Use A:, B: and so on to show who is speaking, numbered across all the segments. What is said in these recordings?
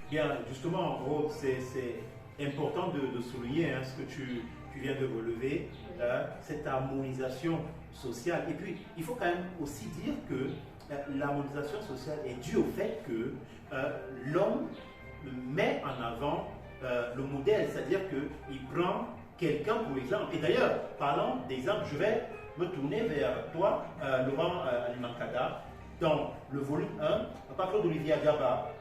A: Bien, justement, Rose, c'est important de souligner ce que tu viens de relever, cette harmonisation sociale. Et puis, il faut quand même aussi dire que l'harmonisation sociale est due au fait que l'homme met en avant le modèle, c'est-à-dire qu'il prend quelqu'un pour exemple. Et d'ailleurs, parlant d'exemple, je vais me tourner vers toi, Laurent Alimankada. Dans le volume 1, Papa Claude Olivier Adiaba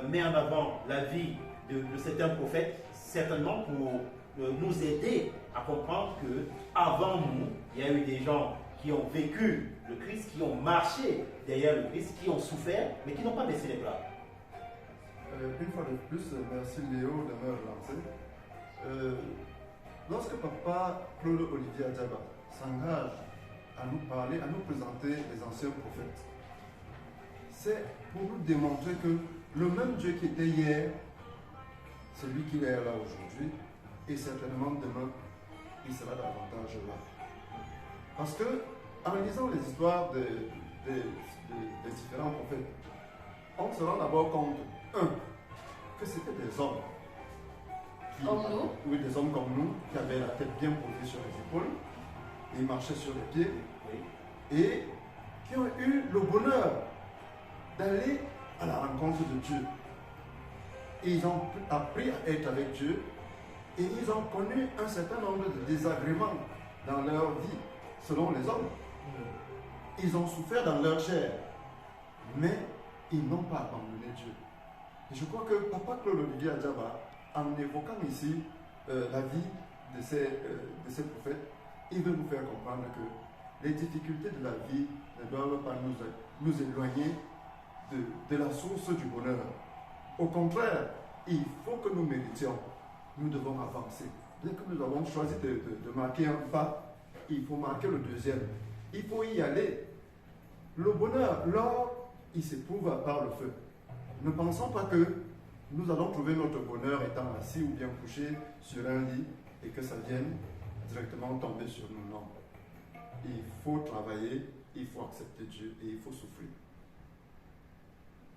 A: met en avant la vie de certains prophètes, certainement pour nous aider à comprendre que avant nous, il y a eu des gens qui ont vécu le Christ, qui ont marché derrière le Christ, qui ont souffert, mais qui n'ont pas baissé les bras.
B: Une fois de plus, merci Léo de me relancer. Lorsque Papa Claude Olivier Adiaba s'engage à nous parler, à nous présenter les anciens prophètes, c'est pour nous démontrer que le même Dieu qui était hier, celui qui est là aujourd'hui, et certainement demain, il sera davantage là. Parce que, en lisant les histoires des différents prophètes, on se rend d'abord compte, que c'était des hommes.
C: Comme nous?
B: Oui, des hommes comme nous, qui avaient la tête bien posée sur les épaules, ils marchaient sur les pieds, et qui ont eu le bonheur d'aller à la rencontre de Dieu. Et ils ont appris à être avec Dieu, et ils ont connu un certain nombre de désagréments dans leur vie, selon les hommes. Ils ont souffert dans leur chair, mais ils n'ont pas abandonné Dieu. Et je crois que Papa Claude Olivier Adiaba, en évoquant ici la vie de ces prophètes, il veut nous faire comprendre que les difficultés de la vie ne doivent pas nous éloigner de la source du bonheur. Au contraire, il faut que nous méritions. Nous devons avancer. Dès que nous avons choisi de marquer un pas, il faut marquer le deuxième. Il faut y aller. Le bonheur, l'or, il s'éprouve par le feu. Ne pensons pas que nous allons trouver notre bonheur étant assis ou bien couché sur un lit et que ça vienne directement tomber sur nous. Non. Il faut travailler, il faut accepter Dieu et il faut souffrir.